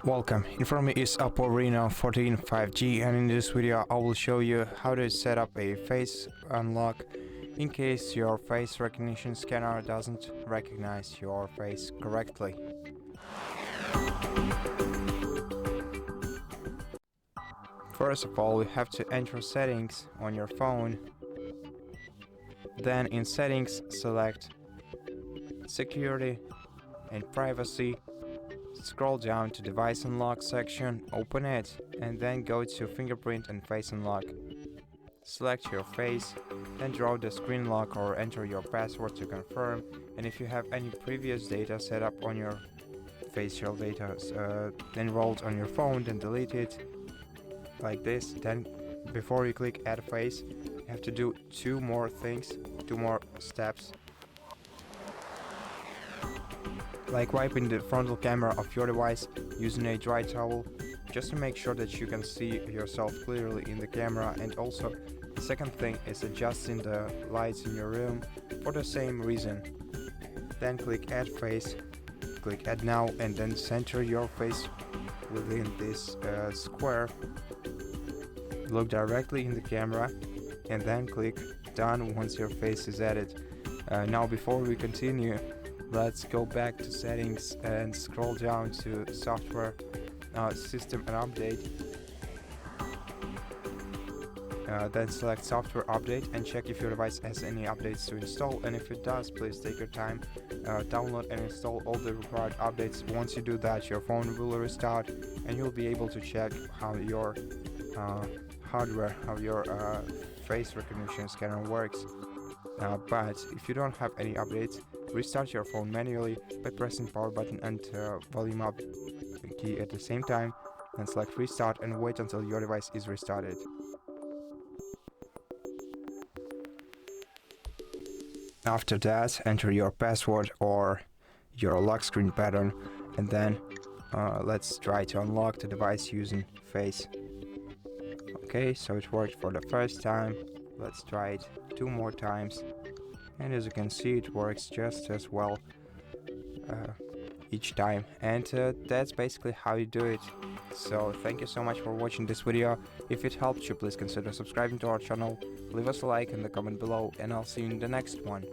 Welcome, in front of me is OPPO Reno 14 5G, and in this video I will show you how to set up a face unlock in case your face recognition scanner doesn't recognize your face correctly. First of all, you have to enter settings on your phone. Then in settings, select security and privacy. Scroll down to device unlock section, open it, and then go to fingerprint and face unlock. Select your face, then draw the screen lock or enter your password to confirm, and if you have any previous data set up on your facial data enrolled on your phone, then delete it like this. Then before you click add face, you have to do two more steps, like wiping the frontal camera of your device using a dry towel, just to make sure that you can see yourself clearly in the camera. And also, the second thing is adjusting the lights in your room for the same reason. Then click add face, click add now, and then center your face within this square. Look directly in the camera and then click done once your face is added. Now before we continue, let's go back to settings and scroll down to software, system and update. Then select software update and check if your device has any updates to install, and if it does, please take your time, download and install all the required updates. Once you do that, your phone will restart and you'll be able to check how your face recognition scanner works. But if you don't have any updates, restart your phone manually by pressing power button and volume up key at the same time, then select restart and wait until your device is restarted. After that, enter your password or your lock screen pattern, and then let's try to unlock the device using face. Okay, so it worked for the first time. Let's try it two more times, and as you can see, it works just as well each time. And that's basically how you do it. So thank you so much for watching this video. If it helped you, please consider subscribing to our channel, leave us a like in the comment below, and I'll see you in the next one.